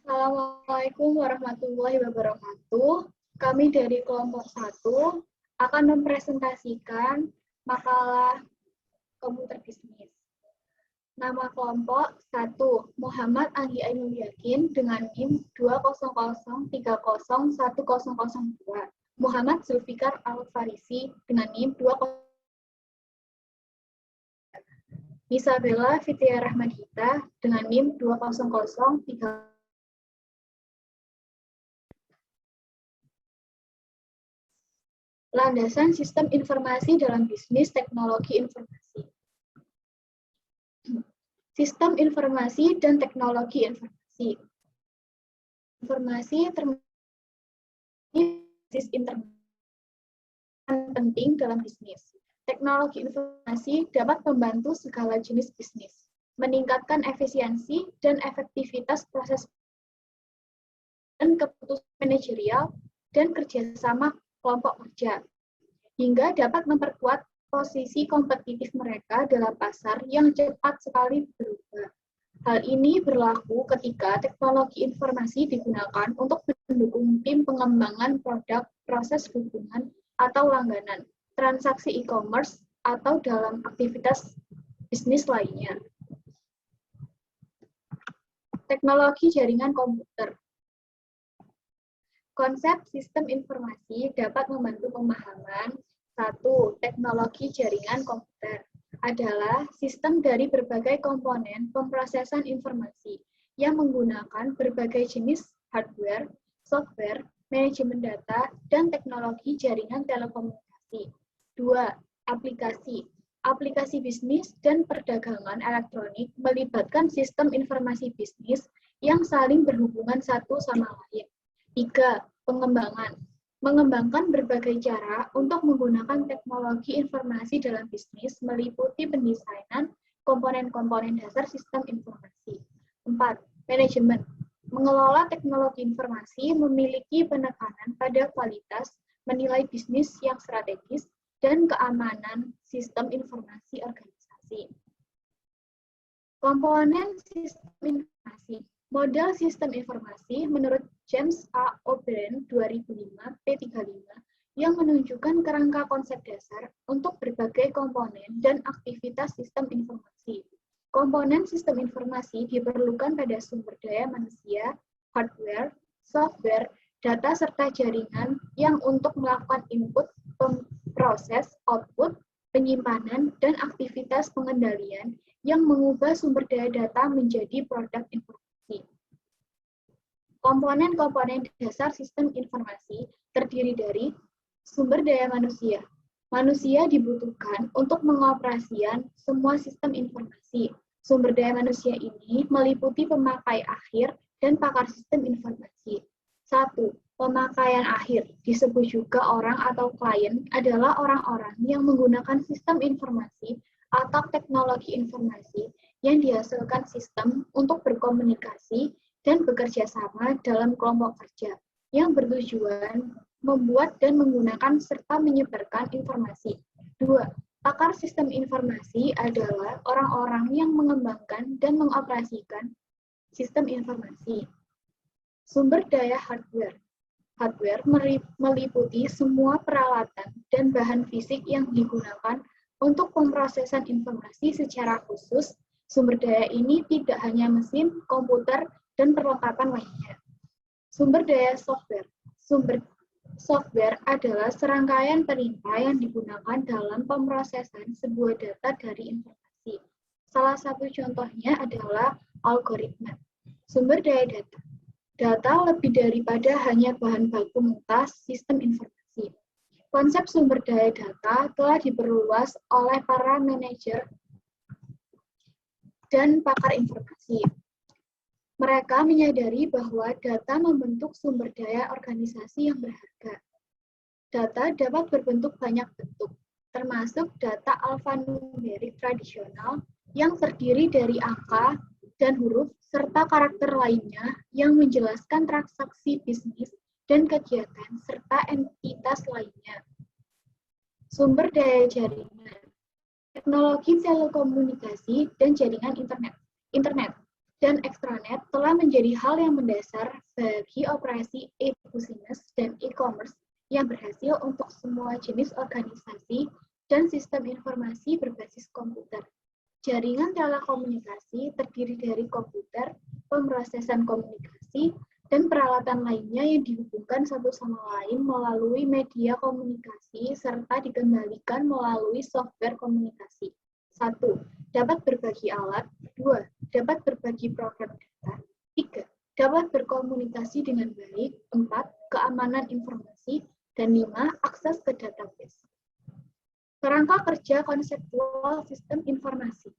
Assalamualaikum warahmatullahi wabarakatuh. Kami dari kelompok 1 akan mempresentasikan makalah komputer bisnis. Nama kelompok 1, Muhammad Anggi Ainul Yakin dengan NIM 200301002. Muhammad Zulfikar Al-Farisi dengan NIM 20. Isabella Fitria Rahmadita dengan NIM 20030. Landasan Sistem Informasi dalam Bisnis Teknologi Informasi. Sistem Informasi dan Teknologi Informasi. Informasi penting dalam bisnis. Teknologi informasi dapat membantu segala jenis bisnis, meningkatkan efisiensi dan efektivitas proses dan keputusan manajerial dan kerjasama kelompok kerja, hingga dapat memperkuat posisi kompetitif mereka dalam pasar yang cepat sekali berubah. Hal ini berlaku ketika teknologi informasi digunakan untuk mendukung tim pengembangan produk, proses hubungan, atau langganan, transaksi e-commerce, atau dalam aktivitas bisnis lainnya. Teknologi jaringan komputer. Konsep sistem informasi dapat membantu pemahaman. 1. Teknologi jaringan komputer adalah sistem dari berbagai komponen pemrosesan informasi yang menggunakan berbagai jenis hardware, software, manajemen data, dan teknologi jaringan telekomunikasi. 2. Aplikasi. Aplikasi bisnis dan perdagangan elektronik melibatkan sistem informasi bisnis yang saling berhubungan satu sama lain. 3. Pengembangan. Mengembangkan berbagai cara untuk menggunakan teknologi informasi dalam bisnis meliputi pendesainan komponen-komponen dasar sistem informasi. 4. Manajemen. Mengelola teknologi informasi memiliki penekanan pada kualitas, menilai bisnis yang strategis, dan keamanan sistem informasi organisasi. Komponen sistem informasi. Model sistem informasi menurut James A. O'Brien 2005 P35 yang menunjukkan kerangka konsep dasar untuk berbagai komponen dan aktivitas sistem informasi. Komponen sistem informasi diperlukan pada sumber daya manusia, hardware, software, data serta jaringan yang untuk melakukan input, proses, output, penyimpanan, dan aktivitas pengendalian yang mengubah sumber daya data menjadi produk informasi. Komponen-komponen dasar sistem informasi terdiri dari sumber daya manusia. Manusia dibutuhkan untuk mengoperasikan semua sistem informasi. Sumber daya manusia ini meliputi pemakai akhir dan pakar sistem informasi. 1. Pemakaian akhir, disebut juga orang atau klien, adalah orang-orang yang menggunakan sistem informasi atau teknologi informasi yang dihasilkan sistem untuk berkomunikasi dan bekerja sama dalam kelompok kerja yang bertujuan membuat dan menggunakan serta menyebarkan informasi. 2. Pakar sistem informasi adalah orang-orang yang mengembangkan dan mengoperasikan sistem informasi. Sumber daya hardware. Hardware meliputi semua peralatan dan bahan fisik yang digunakan untuk pemrosesan informasi secara khusus. Sumber daya ini tidak hanya mesin, komputer, dan perlengkapan lainnya. Sumber daya software. Sumber software adalah serangkaian perintah yang digunakan dalam pemrosesan sebuah data dari informasi. Salah satu contohnya adalah algoritma. Sumber daya data. Data lebih daripada hanya bahan baku mentah sistem informasi. Konsep sumber daya data telah diperluas oleh para manajer dan pakar informasi. Mereka menyadari bahwa data membentuk sumber daya organisasi yang berharga. Data dapat berbentuk banyak bentuk, termasuk data alfanumerik tradisional yang terdiri dari angka dan huruf, serta karakter lainnya yang menjelaskan transaksi bisnis dan kegiatan, serta entitas lainnya. Sumber daya jaringan, teknologi telekomunikasi dan jaringan internet. dan extranet telah menjadi hal yang mendasar bagi operasi e-business dan e-commerce yang berhasil untuk semua jenis organisasi dan sistem informasi berbasis komputer. Jaringan telekomunikasi terdiri dari komputer, pemrosesan komunikasi, dan peralatan lainnya yang dihubungkan satu sama lain melalui media komunikasi serta dikendalikan melalui software komunikasi. 1. Dapat berbagi alat. 2. Dapat berbagi program data. 3. Dapat berkomunikasi dengan baik. 4. Keamanan informasi. Dan 5. Akses ke database. Kerangka kerja konseptual sistem informasi.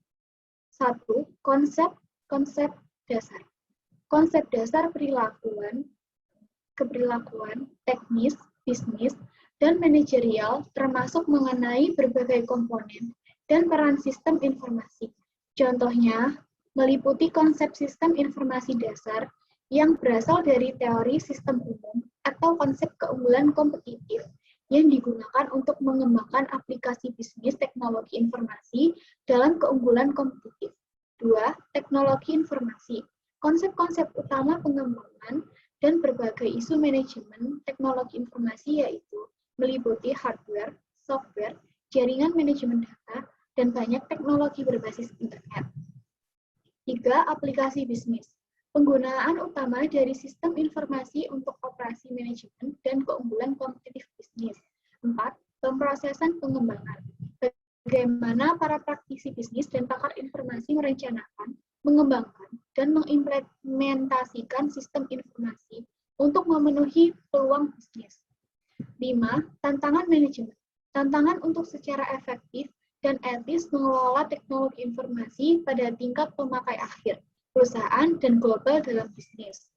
1. Konsep dasar. Konsep dasar keperilakuan, teknis, bisnis, dan manajerial termasuk mengenai berbagai komponen dan peran sistem informasi. Contohnya, meliputi konsep sistem informasi dasar yang berasal dari teori sistem umum atau konsep keunggulan kompetitif yang digunakan untuk mengembangkan aplikasi bisnis teknologi informasi dalam keunggulan kompetitif. 2. Teknologi informasi. Konsep-konsep utama pengembangan dan berbagai isu manajemen teknologi informasi yaitu meliputi hardware, software, jaringan manajemen data, dan banyak teknologi berbasis internet. 3. Aplikasi bisnis. Penggunaan utama dari sistem informasi untuk operasi manajemen dan keunggulan kompetitif bisnis. 4. Pemrosesan pengembangan. Bagaimana para praktisi bisnis dan pakar informasi merencanakan, mengembangkan, dan mengimplementasikan sistem informasi untuk memenuhi peluang bisnis. 5. Tantangan manajemen. Tantangan untuk secara efektif dan etis mengelola teknologi informasi pada tingkat pemakai akhir, perusahaan, dan global dalam bisnis.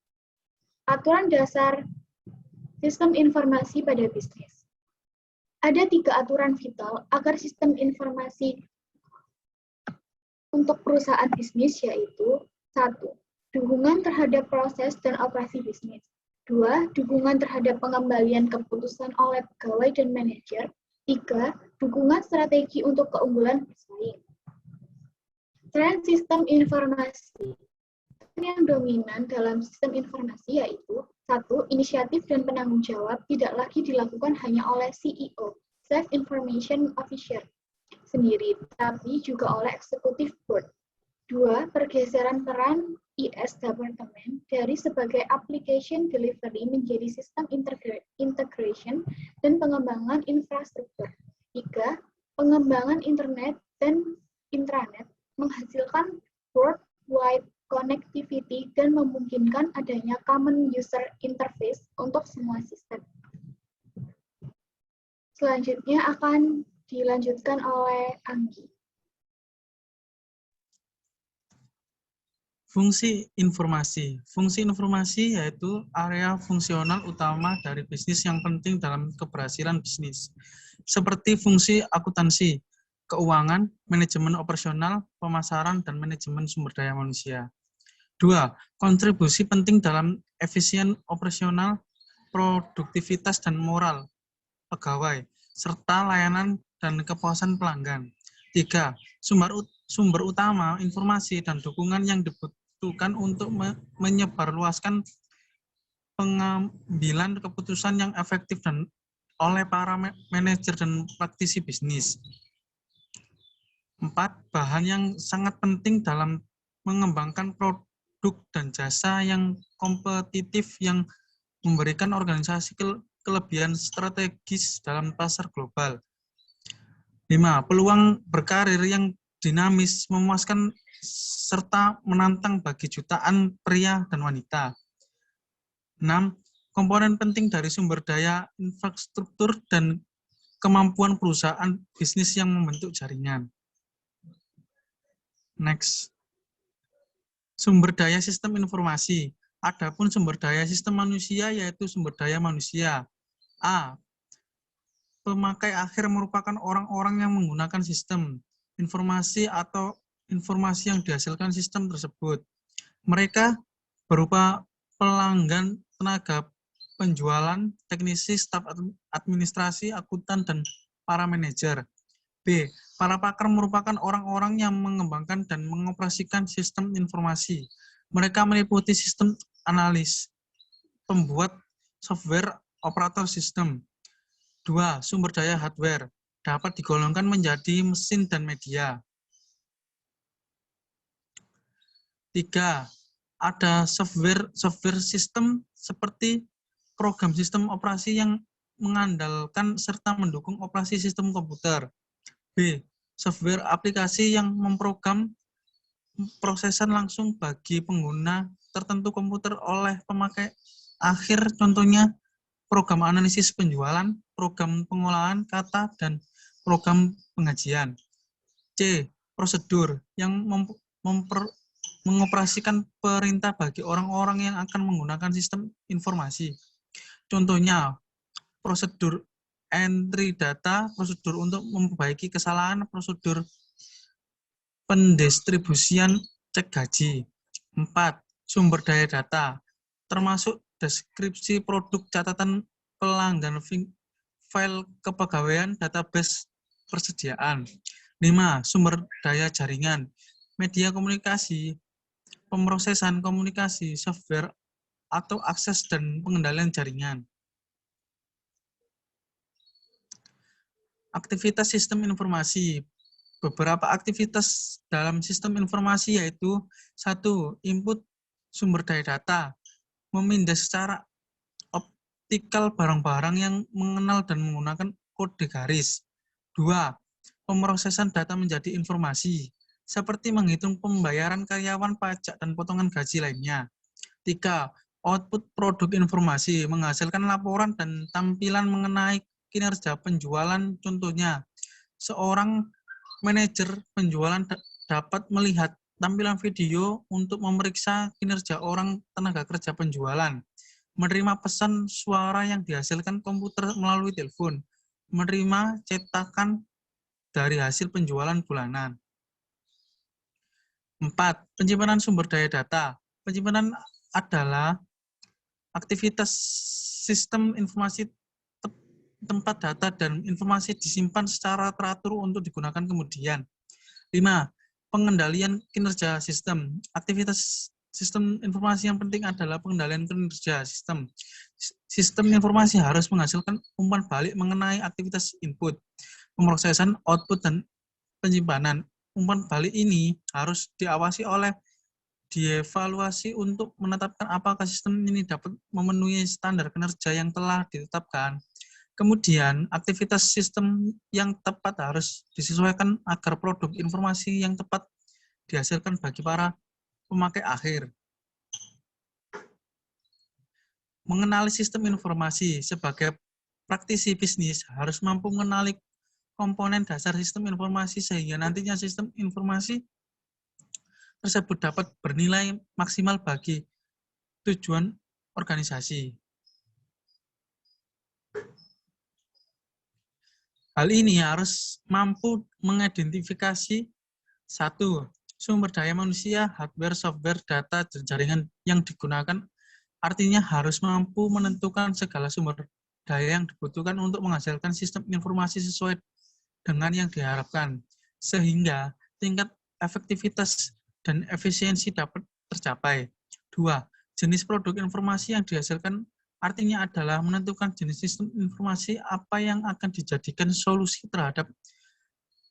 Aturan dasar sistem informasi pada bisnis. Ada 3 aturan vital agar sistem informasi untuk perusahaan bisnis yaitu 1. Dukungan terhadap proses dan operasi bisnis. 2. Dukungan terhadap pengembalian keputusan oleh pegawai dan manajer. 3. Dukungan strategi untuk keunggulan bersaing. Tren sistem informasi. Yang dominan dalam sistem informasi yaitu 1. Inisiatif dan penanggung jawab tidak lagi dilakukan hanya oleh CEO, Chief Information Officer, sendiri, tapi juga oleh Executive Board. 2. Pergeseran peran IS Department dari sebagai application delivery menjadi sistem integration dan pengembangan infrastruktur. 3. Pengembangan internet dan intranet menghasilkan worldwide connectivity dan memungkinkan adanya common user interface untuk semua sistem. Selanjutnya akan dilanjutkan oleh Anggi. Fungsi informasi. Fungsi informasi yaitu area fungsional utama dari bisnis yang penting dalam keberhasilan bisnis. Seperti fungsi akuntansi, keuangan, manajemen operasional, pemasaran, dan manajemen sumber daya manusia. 2. Kontribusi penting dalam efisien operasional, produktivitas, dan moral pegawai, serta layanan dan kepuasan pelanggan. 3. Sumber utama informasi dan dukungan yang dibutuhkan untuk menyebarluaskan pengambilan keputusan yang efektif dan oleh para manajer dan praktisi bisnis. 4. Bahan yang sangat penting dalam mengembangkan produk dan jasa yang kompetitif yang memberikan organisasi kelebihan strategis dalam pasar global. 5. Peluang berkarir yang dinamis, memuaskan, serta menantang bagi jutaan pria dan wanita. 6. Komponen penting dari sumber daya infrastruktur dan kemampuan perusahaan bisnis yang membentuk jaringan. Next. Sumber daya sistem informasi. Adapun sumber daya sistem manusia yaitu sumber daya manusia. A. Pemakai akhir merupakan orang-orang yang menggunakan sistem informasi atau informasi yang dihasilkan sistem tersebut. Mereka berupa pelanggan, tenaga penjualan, teknisi, staf administrasi, akuntan, dan para manajer. B. Para pakar merupakan orang-orang yang mengembangkan dan mengoperasikan sistem informasi. Mereka meliputi sistem analis, pembuat software operator sistem. 2. Sumber daya hardware dapat digolongkan menjadi mesin dan media. 3. Ada software sistem seperti program sistem operasi yang mengandalkan serta mendukung operasi sistem komputer. B. Software aplikasi yang memprogram prosesan langsung bagi pengguna tertentu komputer oleh pemakai akhir, contohnya program analisis penjualan, program pengolahan kata, dan program pengajian. C. Prosedur yang mengoperasikan perintah bagi orang-orang yang akan menggunakan sistem informasi. Contohnya, prosedur entry data, prosedur untuk memperbaiki kesalahan, prosedur pendistribusian cek gaji. 4. Sumber daya data, termasuk deskripsi produk, catatan pelanggan, file kepegawaian, database persediaan. 5. Sumber daya jaringan, media komunikasi, pemrosesan komunikasi, software atau akses dan pengendalian jaringan. Aktivitas sistem informasi. Beberapa aktivitas dalam sistem informasi yaitu 1. Input sumber daya data, memindah secara optikal barang-barang yang mengenal dan menggunakan kode garis. 2. Pemrosesan data menjadi informasi, seperti menghitung pembayaran karyawan, pajak, dan potongan gaji lainnya. 3. Output produk informasi, menghasilkan laporan dan tampilan mengenai kinerja penjualan, contohnya seorang manajer penjualan dapat melihat tampilan video untuk memeriksa kinerja orang tenaga kerja penjualan, menerima pesan suara yang dihasilkan komputer melalui telepon, menerima cetakan dari hasil penjualan bulanan. 4. Penyimpanan sumber daya data. Penyimpanan adalah aktivitas sistem informasi tempat data dan informasi disimpan secara teratur untuk digunakan kemudian. 5. Pengendalian kinerja sistem. Aktivitas sistem informasi yang penting adalah pengendalian kinerja sistem. Sistem informasi harus menghasilkan umpan balik mengenai aktivitas input, pemrosesan, output, dan penyimpanan. Umpan balik ini harus diawasi oleh dievaluasi untuk menetapkan apakah sistem ini dapat memenuhi standar kinerja yang telah ditetapkan. Kemudian, aktivitas sistem yang tepat harus disesuaikan agar produk informasi yang tepat dihasilkan bagi para pemakai akhir. Mengenali sistem informasi sebagai praktisi bisnis harus mampu mengenali komponen dasar sistem informasi sehingga nantinya sistem informasi tersebut dapat bernilai maksimal bagi tujuan organisasi. Hal ini harus mampu mengidentifikasi 1. Sumber daya manusia, hardware, software, data, dan jaringan yang digunakan, artinya harus mampu menentukan segala sumber daya yang dibutuhkan untuk menghasilkan sistem informasi sesuai dengan yang diharapkan, sehingga tingkat efektivitas dan efisiensi dapat tercapai. 2. Jenis produk informasi yang dihasilkan artinya adalah menentukan jenis sistem informasi apa yang akan dijadikan solusi terhadap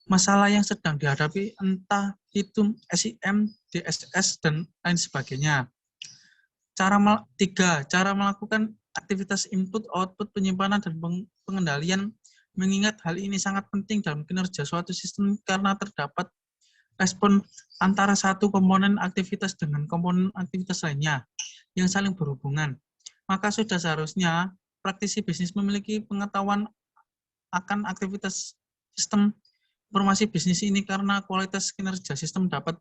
masalah yang sedang dihadapi, entah itu SIM, DSS, dan lain sebagainya. 3. Cara melakukan aktivitas input, output, penyimpanan, dan pengendalian, mengingat hal ini sangat penting dalam kinerja suatu sistem karena terdapat respon antara satu komponen aktivitas dengan komponen aktivitas lainnya yang saling berhubungan. Maka sudah seharusnya praktisi bisnis memiliki pengetahuan akan aktivitas sistem informasi bisnis ini karena kualitas kinerja sistem dapat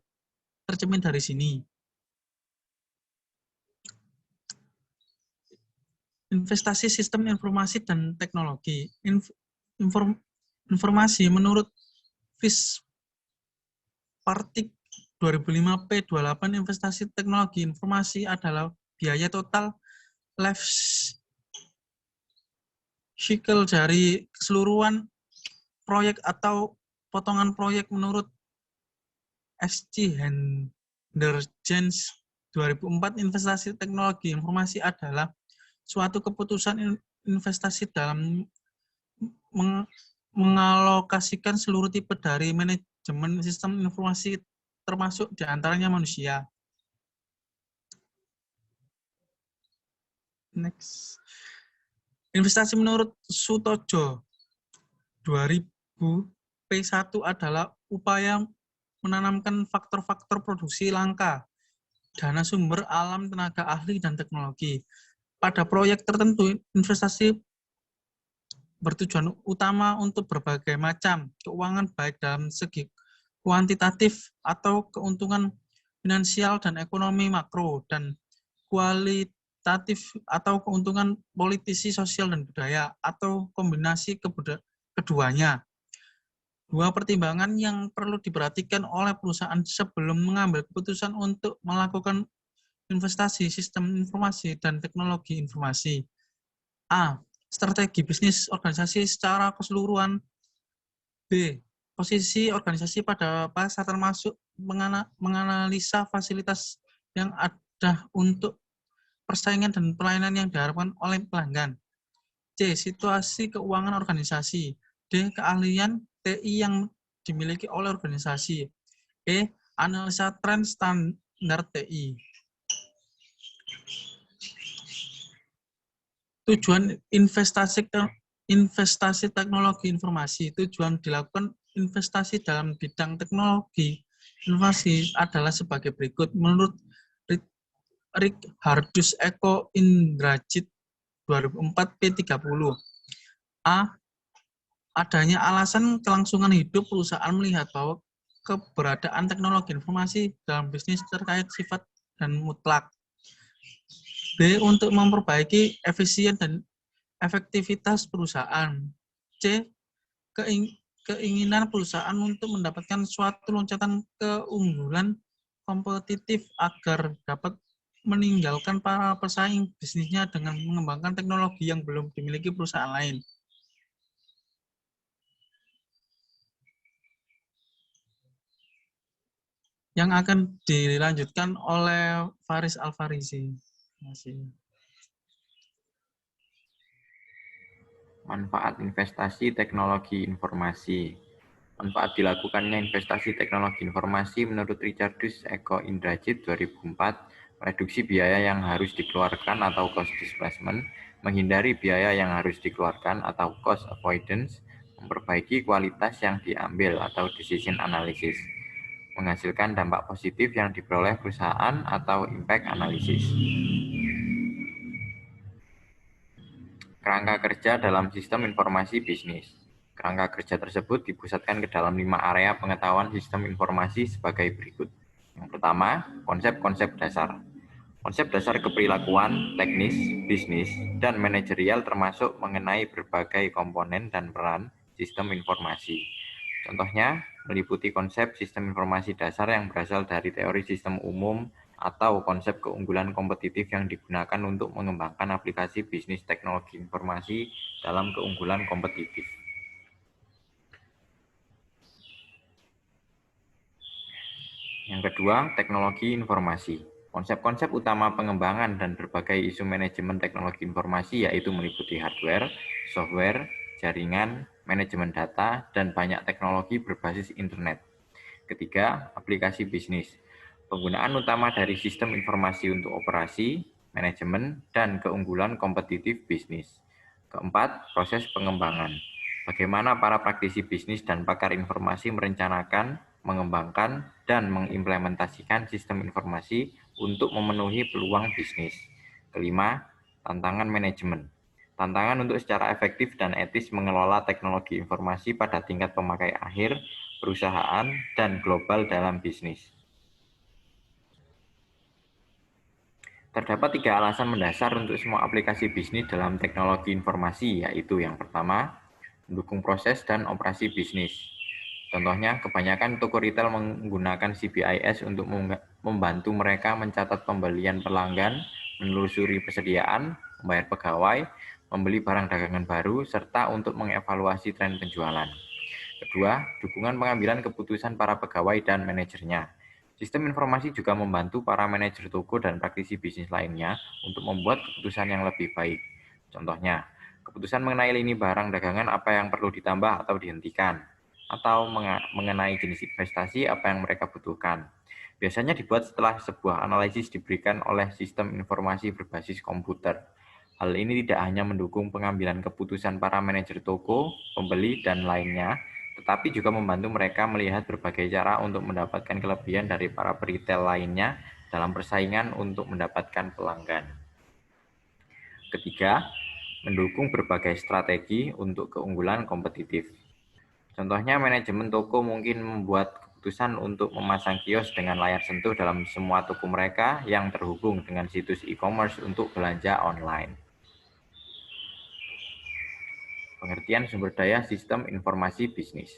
tercermin dari sini. Investasi sistem informasi dan teknologi. Informasi menurut Fispartik 2005 P28, investasi teknologi informasi adalah biaya total life cycle dari keseluruhan proyek atau potongan proyek menurut S.C. Henderjens 2004, investasi teknologi informasi adalah suatu keputusan investasi dalam mengalokasikan seluruh tipe dari manajemen sistem informasi termasuk diantaranya manusia. Next. Investasi menurut Sutojo 2000 P1 adalah upaya menanamkan faktor-faktor produksi langka, dana sumber alam, tenaga ahli, dan teknologi. Pada proyek tertentu, investasi bertujuan utama untuk berbagai macam keuangan baik dalam segi kuantitatif atau keuntungan finansial dan ekonomi makro, dan kualitatif atau keuntungan politisi, sosial, dan budaya, atau kombinasi keduanya. Dua pertimbangan yang perlu diperhatikan oleh perusahaan sebelum mengambil keputusan untuk melakukan investasi sistem informasi dan teknologi informasi. A. Strategi bisnis organisasi secara keseluruhan. B. Posisi organisasi pada pasar termasuk menganalisa fasilitas yang ada untuk persaingan dan pelayanan yang diharapkan oleh pelanggan. C. Situasi keuangan organisasi. D. Keahlian TI yang dimiliki oleh organisasi. E. Analisa tren standar TI. Tujuan investasi teknologi informasi. Tujuan dilakukan investasi dalam bidang teknologi informasi adalah sebagai berikut. Menurut Richardus Eko Indrajit 2004 P30. A. Adanya alasan kelangsungan hidup perusahaan melihat bahwa keberadaan teknologi informasi dalam bisnis terkait sifat dan mutlak. B. Untuk memperbaiki efisien dan efektivitas perusahaan. C. Keinginan perusahaan untuk mendapatkan suatu loncatan keunggulan kompetitif agar dapat meninggalkan para pesaing bisnisnya dengan mengembangkan teknologi yang belum dimiliki perusahaan lain. Yang akan dilanjutkan oleh Faris Alfarizi. Manfaat investasi teknologi informasi. Manfaat dilakukannya investasi teknologi informasi menurut Richardus Eko Indrajit 2004, mereduksi biaya yang harus dikeluarkan atau cost displacement, menghindari biaya yang harus dikeluarkan atau cost avoidance, memperbaiki kualitas yang diambil atau decision analysis, menghasilkan dampak positif yang diperoleh perusahaan atau impact analysis. Kerangka kerja dalam sistem informasi bisnis. Kerangka kerja tersebut dipusatkan ke dalam 5 area pengetahuan sistem informasi sebagai berikut. Yang pertama, konsep-konsep dasar. Konsep dasar keperilakuan, teknis, bisnis, dan manajerial termasuk mengenai berbagai komponen dan peran sistem informasi. Contohnya, meliputi konsep sistem informasi dasar yang berasal dari teori sistem umum, atau konsep keunggulan kompetitif yang digunakan untuk mengembangkan aplikasi bisnis teknologi informasi dalam keunggulan kompetitif. Yang kedua, teknologi informasi. Konsep-konsep utama pengembangan dan berbagai isu manajemen teknologi informasi yaitu meliputi hardware, software, jaringan, manajemen data, dan banyak teknologi berbasis internet. Ketiga, aplikasi bisnis. Penggunaan utama dari sistem informasi untuk operasi, manajemen, dan keunggulan kompetitif bisnis. Keempat, proses pengembangan. Bagaimana para praktisi bisnis dan pakar informasi merencanakan, mengembangkan, dan mengimplementasikan sistem informasi untuk memenuhi peluang bisnis. Kelima, tantangan manajemen. Tantangan untuk secara efektif dan etis mengelola teknologi informasi pada tingkat pemakai akhir, perusahaan, dan global dalam bisnis. Terdapat 3 alasan mendasar untuk semua aplikasi bisnis dalam teknologi informasi, yaitu yang pertama, mendukung proses dan operasi bisnis. Contohnya, kebanyakan toko retail menggunakan CBIS untuk membantu mereka mencatat pembelian pelanggan, menelusuri persediaan, membayar pegawai, membeli barang dagangan baru, serta untuk mengevaluasi tren penjualan. Kedua, dukungan pengambilan keputusan para pegawai dan manajernya. Sistem informasi juga membantu para manajer toko dan praktisi bisnis lainnya untuk membuat keputusan yang lebih baik. Contohnya, keputusan mengenai lini barang dagangan apa yang perlu ditambah atau dihentikan, atau mengenai jenis investasi apa yang mereka butuhkan. Biasanya dibuat setelah sebuah analisis diberikan oleh sistem informasi berbasis komputer. Hal ini tidak hanya mendukung pengambilan keputusan para manajer toko, pembeli, dan lainnya, tetapi juga membantu mereka melihat berbagai cara untuk mendapatkan kelebihan dari para peritel lainnya dalam persaingan untuk mendapatkan pelanggan. Ketiga, mendukung berbagai strategi untuk keunggulan kompetitif. Contohnya, manajemen toko mungkin membuat keputusan untuk memasang kios dengan layar sentuh dalam semua toko mereka yang terhubung dengan situs e-commerce untuk belanja online. Pengertian sumber daya sistem informasi bisnis.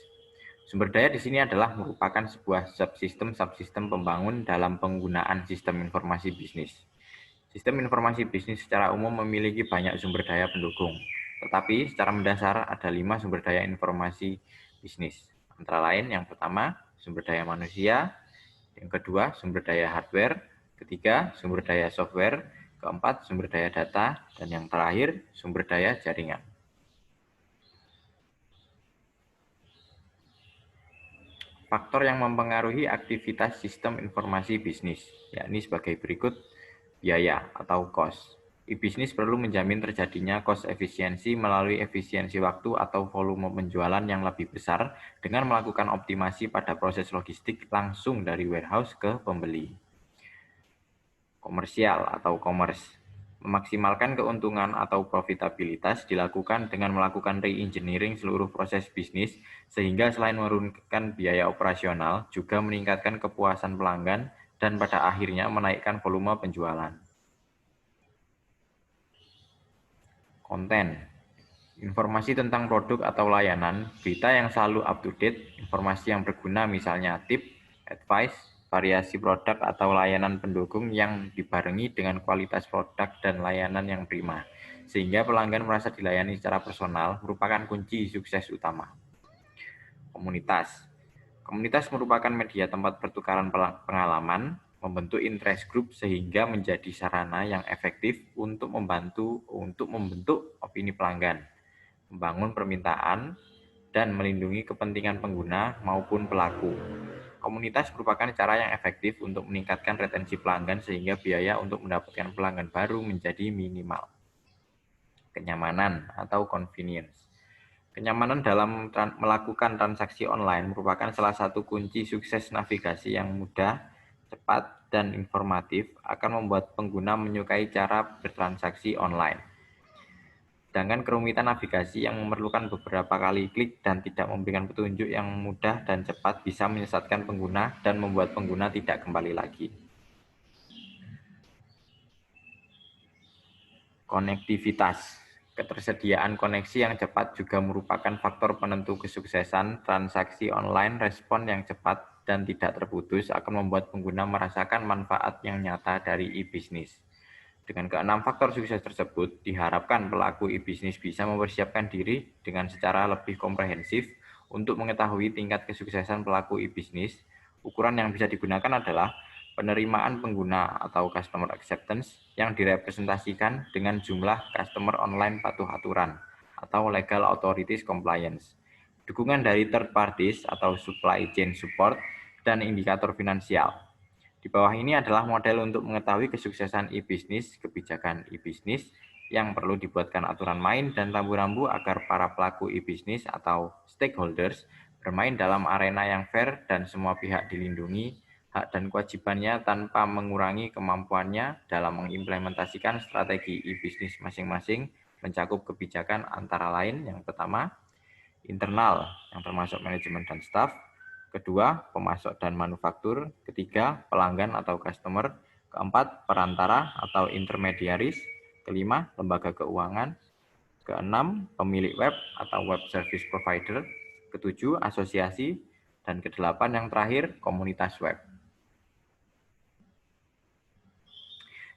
Sumber daya di sini adalah merupakan sebuah subsistem pembangun dalam penggunaan sistem informasi bisnis. Sistem informasi bisnis secara umum memiliki banyak sumber daya pendukung, tetapi secara mendasar ada 5 sumber daya informasi bisnis. Antara lain, yang pertama, sumber daya manusia, yang kedua, sumber daya hardware, ketiga, sumber daya software, keempat, sumber daya data, dan yang terakhir, sumber daya jaringan. Faktor yang mempengaruhi aktivitas sistem informasi bisnis, yakni sebagai berikut: biaya atau cost. E-bisnis perlu menjamin terjadinya cost efisiensi melalui efisiensi waktu atau volume penjualan yang lebih besar dengan melakukan optimasi pada proses logistik langsung dari warehouse ke pembeli. Komersial atau commerce. Memaksimalkan keuntungan atau profitabilitas dilakukan dengan melakukan re-engineering seluruh proses bisnis, sehingga selain menurunkan biaya operasional, juga meningkatkan kepuasan pelanggan dan pada akhirnya menaikkan volume penjualan. Konten. Informasi tentang produk atau layanan, berita yang selalu up-to-date, informasi yang berguna misalnya tip, advice, variasi produk atau layanan pendukung yang dibarengi dengan kualitas produk dan layanan yang prima, sehingga pelanggan merasa dilayani secara personal, merupakan kunci sukses utama. Komunitas. Komunitas merupakan media tempat pertukaran pengalaman, membentuk interest group sehingga menjadi sarana yang efektif untuk membentuk opini pelanggan, membangun permintaan, dan melindungi kepentingan pengguna maupun pelaku. Komunitas merupakan cara yang efektif untuk meningkatkan retensi pelanggan sehingga biaya untuk mendapatkan pelanggan baru menjadi minimal. Kenyamanan atau convenience. Kenyamanan dalam melakukan transaksi online merupakan salah satu kunci sukses. Navigasi yang mudah, cepat, dan informatif akan membuat pengguna menyukai cara bertransaksi online. Sedangkan kerumitan navigasi yang memerlukan beberapa kali klik dan tidak memberikan petunjuk yang mudah dan cepat bisa menyesatkan pengguna dan membuat pengguna tidak kembali lagi. Konektivitas. Ketersediaan koneksi yang cepat juga merupakan faktor penentu kesuksesan. Transaksi online respon yang cepat dan tidak terputus akan membuat pengguna merasakan manfaat yang nyata dari e-bisnis. Dengan keenam faktor sukses tersebut, diharapkan pelaku e-bisnis bisa mempersiapkan diri dengan secara lebih komprehensif untuk mengetahui tingkat kesuksesan pelaku e-bisnis. Ukuran yang bisa digunakan adalah penerimaan pengguna atau customer acceptance yang direpresentasikan dengan jumlah customer online patuh aturan atau legal authorities compliance, dukungan dari third parties atau supply chain support, dan indikator finansial. Di bawah ini adalah model untuk mengetahui kesuksesan e-bisnis, kebijakan e-bisnis yang perlu dibuatkan aturan main dan rambu-rambu agar para pelaku e-bisnis atau stakeholders bermain dalam arena yang fair dan semua pihak dilindungi hak dan kewajibannya tanpa mengurangi kemampuannya dalam mengimplementasikan strategi e-bisnis masing-masing, mencakup kebijakan antara lain yang pertama, internal yang termasuk manajemen dan staf, kedua, pemasok dan manufaktur, ketiga, pelanggan atau customer, keempat, perantara atau intermediaries, kelima, lembaga keuangan, keenam, pemilik web atau web service provider, ketujuh, asosiasi, dan kedelapan yang terakhir, komunitas web.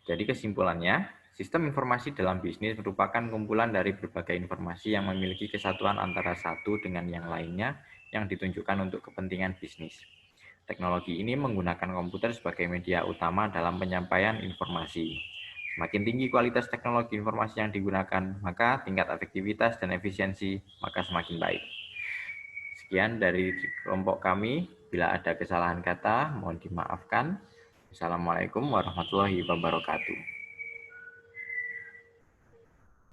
Jadi kesimpulannya, sistem informasi dalam bisnis merupakan kumpulan dari berbagai informasi yang memiliki kesatuan antara satu dengan yang lainnya yang ditunjukkan untuk kepentingan bisnis. Teknologi ini menggunakan komputer sebagai media utama dalam penyampaian informasi. Semakin tinggi kualitas teknologi informasi yang digunakan, maka tingkat efektivitas dan efisiensi maka semakin baik. Sekian dari kelompok kami. Bila ada kesalahan kata, mohon dimaafkan. Assalamualaikum warahmatullahi wabarakatuh.